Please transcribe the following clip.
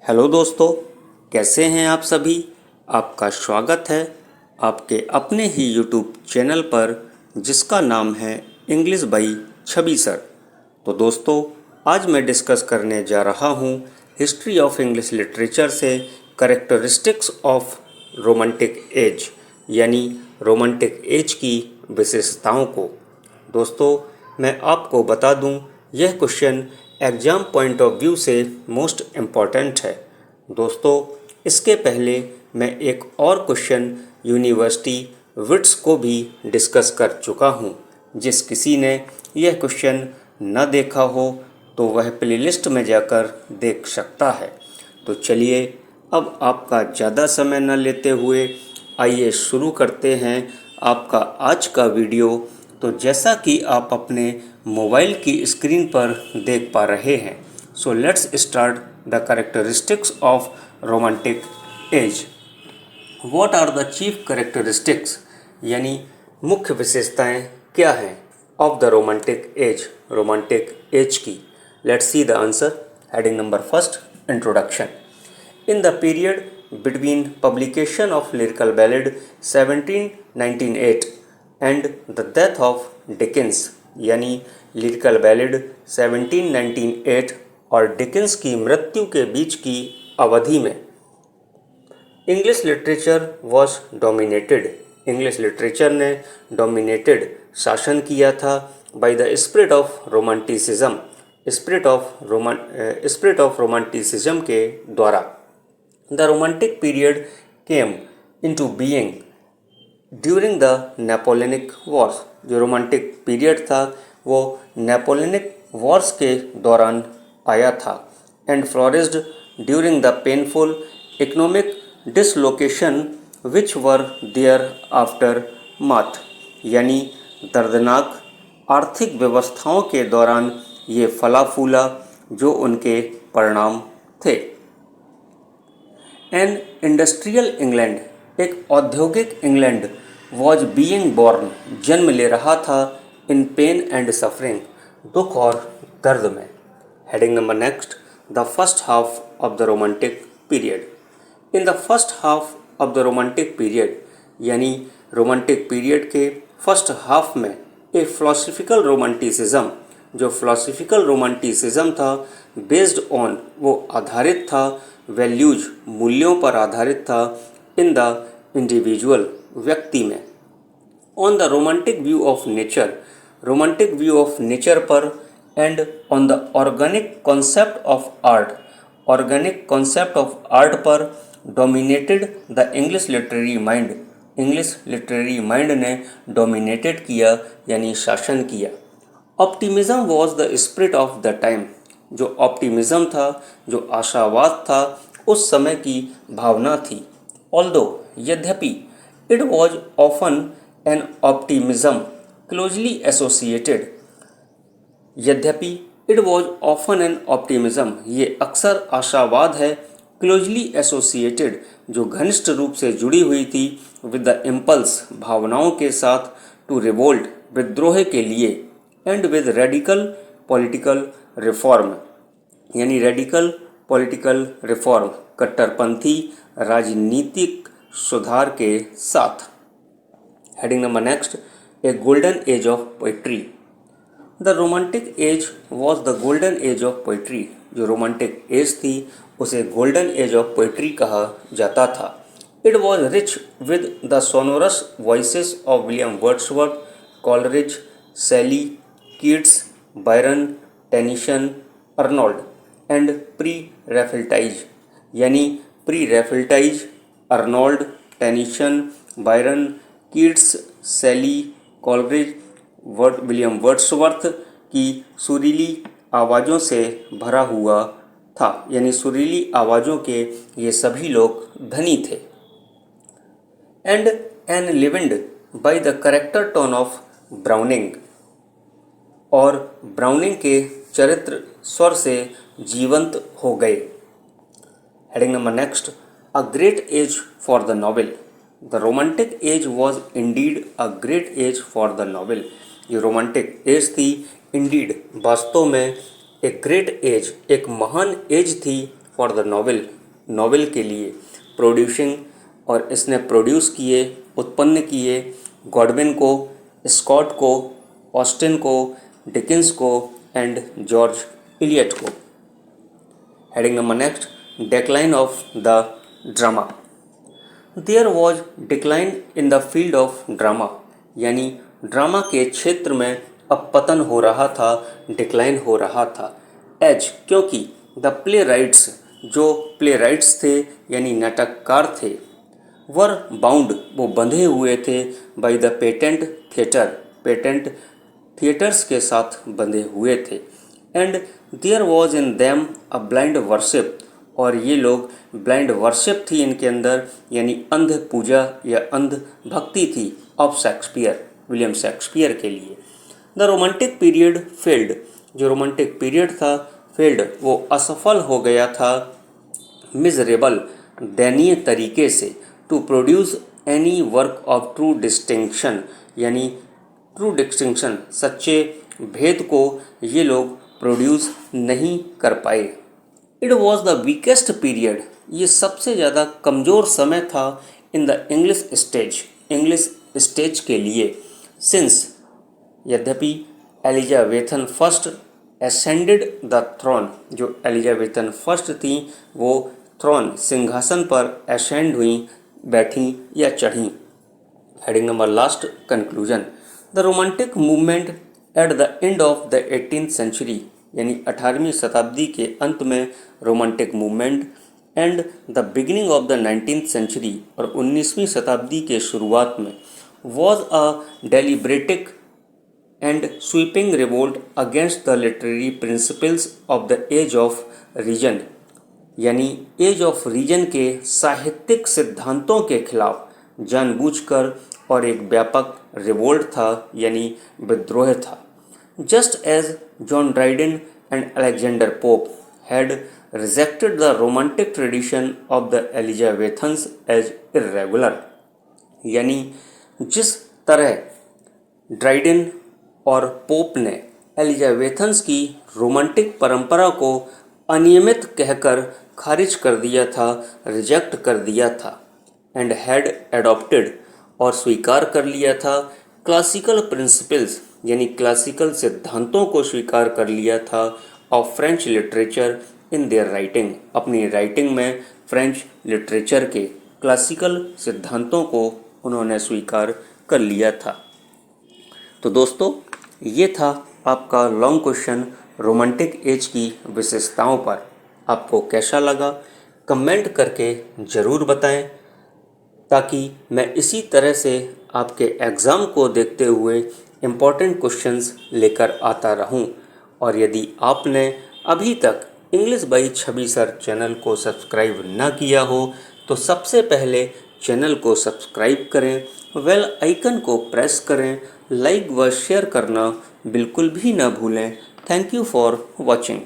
Hello दोस्तों, कैसे हैं आप सभी। आपका स्वागत है आपके अपने ही यूट्यूब चैनल पर जिसका नाम है इंग्लिश बाई छवि सर। तो दोस्तों, आज मैं डिस्कस करने जा रहा हूँ हिस्ट्री ऑफ इंग्लिश लिटरेचर से करेक्टरिस्टिक्स ऑफ रोमांटिक एज, यानी रोमांटिक एज की विशेषताओं को। दोस्तों, मैं आपको बता दूं, यह question exam point of view से मोस्ट इम्पॉर्टेंट है। दोस्तों, इसके पहले मैं एक और क्वेश्चन यूनिवर्सिटी विट्स को भी डिस्कस कर चुका हूं। जिस किसी ने यह क्वेश्चन न देखा हो तो वह प्लेलिस्ट में जाकर देख सकता है। तो चलिए, अब आपका ज़्यादा समय न लेते हुए आइए शुरू करते हैं आपका आज का वीडियो। तो जैसा कि आप अपने मोबाइल की स्क्रीन पर देख पा रहे हैं, so let's start the characteristics of romantic age. What are the chief characteristics, यानी मुख्य विशेषताएं क्या हैं ऑफ द रोमांटिक एज की। Let's see the answer. Heading number first, introduction. In the period between publication of Lyrical Ballad 1798 and the death of Dickens, यानी lyrical ballad 1798 और Dickens की मृत्यु के बीच की अवधि में English literature was dominated, English literature ने डोमिनेटेड शासन किया था by the spirit of romanticism, spirit of romanticism के द्वारा। The Romantic period came into being during the Napoleonic Wars। जो रोमांटिक पीरियड था वो नेपोलियनिक वॉर्स के दौरान आया था। And flourished during the painful economic dislocation which were their aftermath, यानी दर्दनाक आर्थिक व्यवस्थाओं के दौरान ये फला फूला जो उनके परिणाम थे। एन इंडस्ट्रियल इंग्लैंड, एक औद्योगिक इंग्लैंड, वॉज बीइंग बॉर्न, जन्म ले रहा था, इन पेन एंड सफरिंग, दुख और दर्द में। Heading number next, the first half of the romantic period. In the first half of the romantic period, यानी रोमांटिक पीरियड के फर्स्ट हाफ में ए फिलोसफिकल रोमांटिसिज्म, जो फिलोसफिकल रोमांटिसिज्म था, बेस्ड ऑन, वो आधारित था, वैल्यूज, मूल्यों पर आधारित था, इन द इंडिविजुअल, व्यक्ति में। On the romantic view of nature, romantic view of nature पर, and on the organic concept of art, organic concept of art पर dominated the English literary mind, English literary mind ने dominated किया, यानी शासन किया। Optimism was the spirit of the time, जो optimism था, जो आशावाद था, उस समय की भावना थी। ऑल्दो, यद्यपि, it was often an optimism closely associated, यद्यपि it was often an optimism, ये अक्सर आशावाद है, क्लोजली एसोसिएटेड, जो घनिष्ठ रूप से जुड़ी हुई थी, विद द इम्पल्स, भावनाओं के साथ, टू रिवोल्ट, विद्रोह के लिए, and with radical political reform, यानी रेडिकल पॉलिटिकल रिफॉर्म, कट्टरपंथी राजनीतिक सुधार के साथ। Heading number next, a golden age of poetry. The romantic age was the golden age of poetry, जो रोमांटिक एज थी उसे गोल्डन एज ऑफ पोइट्री कहा जाता था। It was rich with the sonorous voices of William Wordsworth, Coleridge, Shelley, Keats, Byron, Tennyson, Arnold, and pre Raphaelites, यानी pre Raphaelites, Arnold, Tennyson, Byron, Keats, शैली, Coleridge, William Wordsworth की सुरीली आवाज़ों से भरा हुआ था, यानी सुरीली आवाज़ों के ये सभी लोग धनी थे। And enlivened by the character tone of Browning, और ब्राउनिंग के चरित्र स्वर से जीवंत हो गए। Heading number next, a great age for the novel. The romantic age was indeed a great age for the novel, ये रोमांटिक एज थी, इंडीड, वास्तव में, एक ग्रेट एज, एक महान एज थी फॉर द नॉवेल, नॉवेल के लिए, प्रोड्यूसिंग और इसने प्रोड्यूस किए, उत्पन्न किए गॉडविन को, स्कॉट को, ऑस्टिन को, डिकिंस को एंड जॉर्ज इलियट को। Heading number next, decline of the drama. There was decline in the field of drama, यानी ड्रामा के क्षेत्र में अब पतन हो रहा था, डिक्लाइन हो रहा था। एज, क्योंकि द प्ले राइट्स, जो प्ले राइट्स थे यानी नाटककार थे, वर बाउंड, वो बंधे हुए थे, by the patent theatre, patent theatres के साथ बंधे हुए थे। And there was in them a blind worship, और ये लोग ब्लाइंड वर्शिप थी इनके अंदर, यानी अंध पूजा या अंध भक्ति थी ऑफ शेक्सपियर, विलियम शेक्सपियर के लिए। द रोमांटिक पीरियड फेल्ड, जो रोमांटिक पीरियड था फेल्ड, वो असफल हो गया था, मिजरेबल, दयनीय तरीके से, to produce any work of true distinction, यानी ट्रू डिस्टिंक्शन, सच्चे भेद को ये लोग प्रोड्यूस नहीं कर पाए। It was the weakest period, ये सबसे ज़्यादा कमज़ोर समय था in the English stage, English stage के लिए। सिंस, यद्यपि Elizabethan first ascended the throne, जो एलिजाबेथन फर्स्ट थी वो थ्रोन, सिंहासन पर एसेंड हुई, बैठी या चढ़ी। Heading number last, conclusion. The romantic movement at the end of the 18th century, यानी 18वीं शताब्दी के अंत में romantic movement, and the beginning of the 19th century, और 19वीं शताब्दी के शुरुआत में, was a deliberate and sweeping revolt against the literary principles of the age of reason, यानी एज ऑफ रीजन के साहित्यिक सिद्धांतों के खिलाफ जानबूझकर, और एक व्यापक रिवोल्ट था यानी विद्रोह था। Just as John Dryden and Alexander Pope had rejected the romantic tradition of the Elizabethans as irregular, यानी जिस तरह ड्राइडेन और पोप ने एलिजाबेथन्स की रोमांटिक परंपरा को अनियमित कहकर खारिज कर दिया था, रिजेक्ट कर दिया था, एंड हैड एडॉप्टेड, और स्वीकार कर लिया था, क्लासिकल प्रिंसिपल्स, यानी क्लासिकल सिद्धांतों को स्वीकार कर लिया था, of French literature in their writing, अपनी राइटिंग में फ्रेंच लिटरेचर के क्लासिकल सिद्धांतों को उन्होंने स्वीकार कर लिया था। तो दोस्तों, ये था आपका लॉन्ग क्वेश्चन रोमांटिक एज की विशेषताओं पर। आपको कैसा लगा कमेंट करके ज़रूर बताएं, ताकि मैं इसी तरह से आपके एग्ज़ाम को देखते हुए इम्पॉर्टेंट क्वेश्चंस लेकर आता रहूं। और यदि आपने अभी तक English by Chhavi sir channel को सब्सक्राइब ना किया हो तो सबसे पहले चैनल को सब्सक्राइब करें, बेल आइकन को प्रेस करें, लाइक व शेयर करना बिल्कुल भी ना भूलें। Thank you for watching.